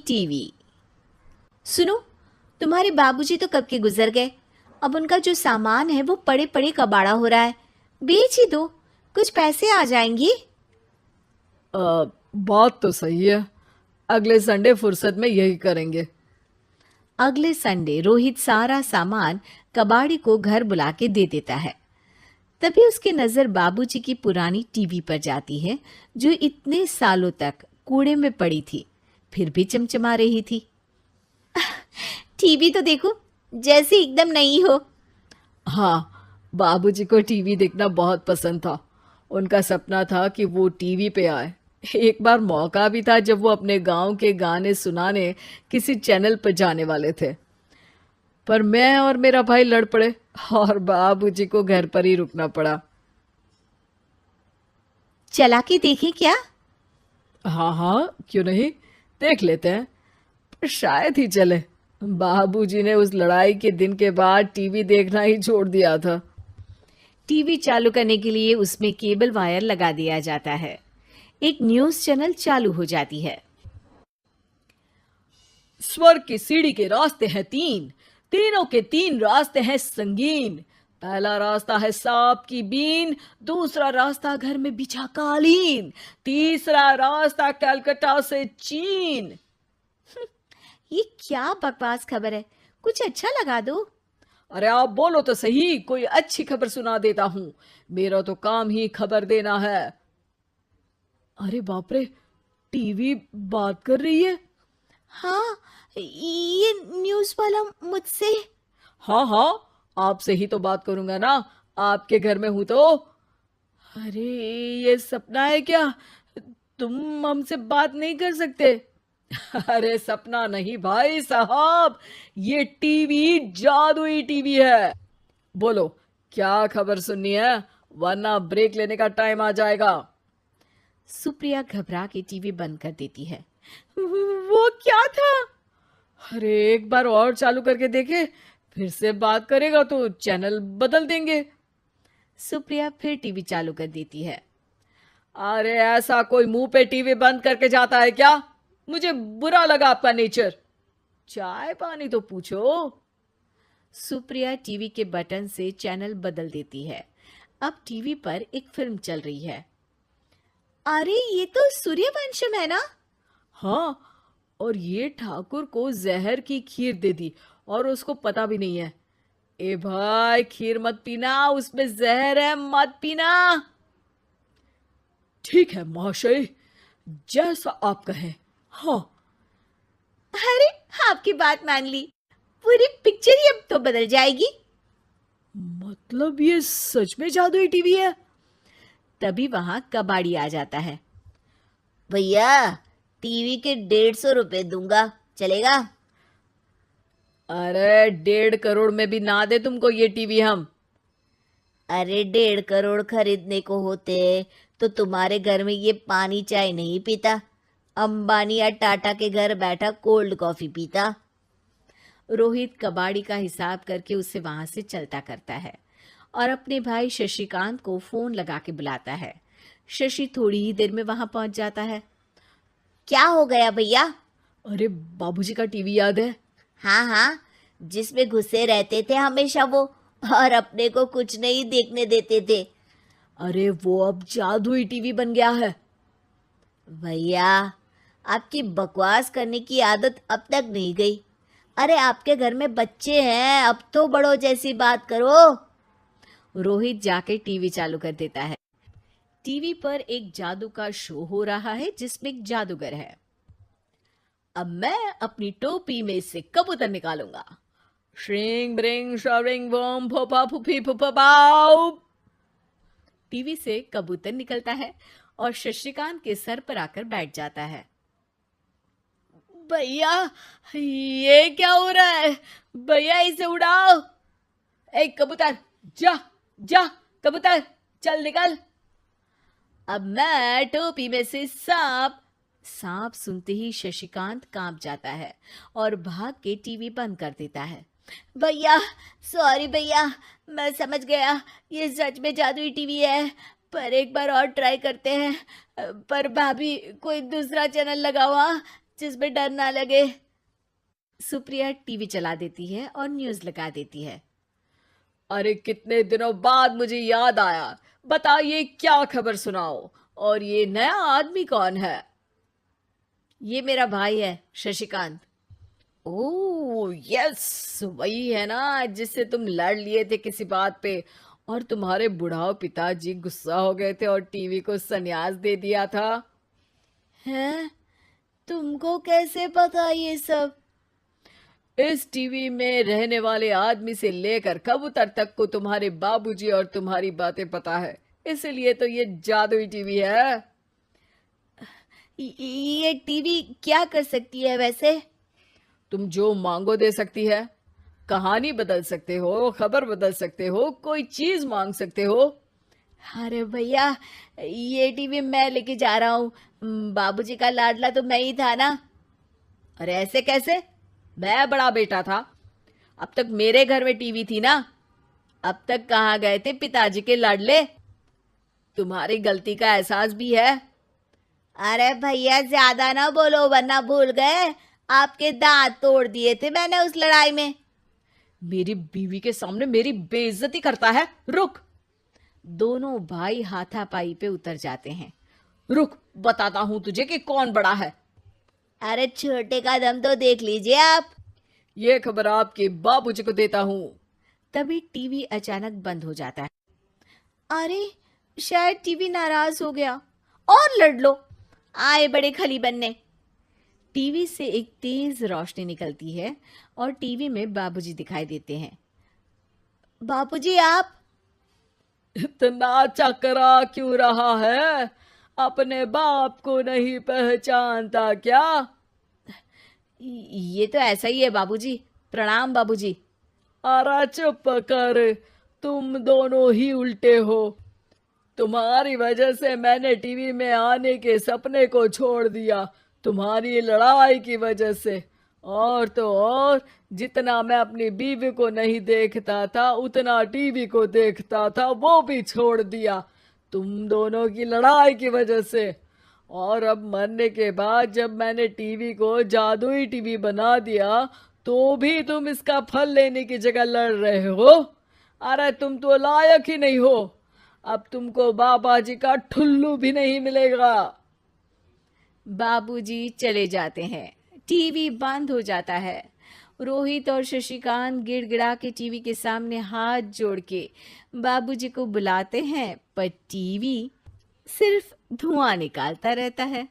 TV. सुनो, तुम्हारे बाबूजी तो कब के गुजर गए। अब उनका जो सामान है वो पड़े पड़े कबाड़ा हो रहा है। बेच ही दो, कुछ पैसे आ जाएंगी। बात तो सही है। अगले संडे फुर्सत में यही करेंगे। अगले संडे रोहित सारा सामान कबाड़ी को घर बुला के दे देता है। तभी उसकी नजर बाबूजी की पुरानी टीवी पर जाती है, जो इतने सालों तक कूड़े में पड़ी थी, फिर भी चमचमा रही थी। टीवी तो देखो, जैसे एकदम नई हो। हाँ, बाबूजी को टीवी देखना बहुत पसंद था। उनका सपना था कि वो टीवी पे आए। एक बार मौका भी था जब वो अपने गांव के गाने सुनाने किसी चैनल पर जाने वाले थे, पर मैं और मेरा भाई लड़ पड़े और बाबूजी को घर पर ही रुकना पड़ा। चला के देखें क्या? हाँ हाँ, क्यों नहीं, देख लेते हैं। पर शायद ही चले। बाबूजी ने उस लड़ाई के दिन के बाद टीवी देखना ही छोड़ दिया था। टीवी चालू करने के लिए उसमें केबल वायर लगा दिया जाता है। एक न्यूज चैनल चालू हो जाती है। स्वर्ग की सीढ़ी के रास्ते हैं तीन, तीनों के तीन रास्ते हैं संगीन। पहला रास्ता है सांप की बीन, दूसरा रास्ता घर में बिछा कालीन, तीसरा रास्ता कलकत्ता से चीन। ये क्या बकवास खबर है, कुछ अच्छा लगा दो। अरे आप बोलो तो सही, कोई अच्छी खबर सुना देता हूं। मेरा तो काम ही खबर देना है। अरे बाप रे, टीवी बात कर रही है। हाँ, ये न्यूज वाला मुझसे। हाँ हाँ, आपसे ही तो बात करूंगा ना, आपके घर में हूं तो। अरे ये सपना है क्या? तुम हमसे बात नहीं कर सकते? अरे सपना नहीं भाई साहब, ये टीवी जादुई टीवी है। बोलो, क्या खबर सुननी है, वरना ब्रेक लेने का टाइम आ जाएगा। सुप्रिया घबरा के टीवी बंद कर देती है। वो क्या था? अरे एक बार और चालू करके देखे, फिर से बात करेगा तो चैनल बदल देंगे। सुप्रिया फिर टीवी चालू कर देती है। अरे ऐसा कोई मुंह पे टीवी बंद करके जाता है क्या? मुझे बुरा लगा आपका नेचर। चाय पानी तो पूछो। सुप्रिया टीवी के बटन से चैनल बदल देती है। अब टीवी पर एक फिल्म चल रही है। अरे ये तो सूर्यवंशम है ना? हाँ, और ये ठाकुर को जहर की खीर दे दी और उसको पता भी नहीं है। ए भाई, खीर मत पीना, उसमें जहर है, मत पीना। ठीक है महाशय, जैसा आप कहें। हाँ। अरे आपकी बात मान ली, पूरी पिक्चर ही अब तो बदल जाएगी। मतलब ये सच में जादुई टीवी है? तभी वहां कबाड़ी आ जाता है। भैया, टीवी के 150 रुपए दूंगा, चलेगा? अरे 1.5 करोड़ में भी ना दे तुमको ये टीवी हम। अरे 1.5 करोड़ खरीदने को होते तो तुम्हारे घर में ये पानी चाय नहीं पीता, अंबानी या टाटा के घर बैठा कोल्ड कॉफी पीता। रोहित कबाड़ी का हिसाब करके उसे वहां से चलता करता है और अपने भाई शशिकांत को फोन लगा के बुलाता है। शशि थोड़ी ही देर में वहां पहुंच जाता है। क्या हो गया भैया? अरे बाबूजी का टीवी याद है? हाँ हाँ, जिसमें घुसे रहते थे हमेशा वो, और अपने को कुछ नहीं देखने देते थे। अरे वो अब जादुई टीवी बन गया है। भैया, आपकी बकवास करने की आदत अब तक नहीं गई। अरे आपके घर में बच्चे हैं, अब तो बड़ों जैसी बात करो। रोहित जाके टीवी चालू कर देता है। टीवी पर एक जादू का शो हो रहा है जिसमें एक जादूगर है। अब मैं अपनी टोपी में से कबूतर निकालूंगा। श्रिंग ब्रिंग शरिंग बम फोपा फुफी फुफा बाउ। टीवी से कबूतर निकलता है और शशिकांत के सर पर आकर बैठ जाता है। भैया, ये क्या हो रहा है? भैया इसे उड़ाओ। ए कबूतर, जा जा, कबूतर चल निकल। अब मैं टोपी में से सांप सुनते ही शशिकांत कांप जाता है और भाग के टीवी बंद कर देता है। भैया, सॉरी भैया, मैं समझ गया ये सच में जादुई टीवी है, पर एक बार और ट्राई करते हैं। पर भाभी, कोई दूसरा चैनल लगाओ। हाँ, जिसमें डर ना लगे। सुप्रिया टीवी चला देती है और न्यूज लगा देती है। अरे कितने दिनों बाद मुझे याद आया, बताइए क्या खबर सुनाओ। और ये नया आदमी कौन है? ये मेरा भाई है शशिकांत। ओह यस, वही है ना जिससे तुम लड़ लिए थे किसी बात पे, और तुम्हारे बुढ़ाओ पिताजी गुस्सा हो गए थे और टीवी को संन्यास दे दिया था। हैं? तुमको कैसे पता ये सब? इस टीवी में रहने वाले आदमी से लेकर कबूतर तक को तुम्हारे बाबूजी और तुम्हारी बातें पता है, इसलिए तो ये जादुई टीवी है। ये टीवी क्या कर सकती है वैसे? तुम जो मांगो दे सकती है। कहानी बदल सकते हो, खबर बदल सकते हो, कोई चीज मांग सकते हो। अरे भैया, ये टीवी मैं लेके जा रहा हूँ। बाबूजी का लाडला तो मैं ही था ना। अरे ऐसे कैसे? मैं बड़ा बेटा था, अब तक मेरे घर में टीवी थी ना। अब तक कहाँ गए थे पिताजी के लाडले? तुम्हारी गलती का एहसास भी है। अरे भैया, ज्यादा ना बोलो वरना भूल गए आपके दांत तोड़ दिए थे मैंने उस लड़ाई में। मेरी बीवी के सामने मेरी बेइज्जती करता है। रुक दोनों भाई हाथापाई पे उतर जाते हैं। रुक, बताता हूं तुझे कि कौन बड़ा है। अरे छोटे का दम तो देख लीजिए आप। ये खबर आपके बाबूजी को देता हूं। तभी टीवी अचानक बंद हो जाता है। अरे शायद टीवी नाराज हो गया। और लड़ लो, आए बड़े खली बनने। टीवी से एक तेज रोशनी निकलती है और टीवी में बाबूजी दिखाई देते हैं। बाबूजी आप? इतना चकरा क्यों रहा है? अपने बाप को नहीं पहचानता क्या? ये तो ऐसा ही है बाबूजी। प्रणाम बाबूजी। अरे चुप कर, तुम दोनों ही उल्टे हो। तुम्हारी वजह से मैंने टीवी में आने के सपने को छोड़ दिया, तुम्हारी लड़ाई की वजह से। और तो और, जितना मैं अपनी बीवी को नहीं देखता था उतना टीवी को देखता था, वो भी छोड़ दिया तुम दोनों की लड़ाई की वजह से। और अब मरने के बाद जब मैंने टीवी को जादुई टीवी बना दिया तो भी तुम इसका फल लेने की जगह लड़ रहे हो। अरे तुम तो लायक ही नहीं हो। अब तुमको बाबा जी का ठुल्लू भी नहीं मिलेगा। बाबूजी चले जाते हैं। टीवी बंद हो जाता है। रोहित और शशिकांत गिड़गिड़ा के टीवी के सामने हाथ जोड़ के बाबूजी को बुलाते हैं, पर टीवी सिर्फ धुआं निकालता रहता है।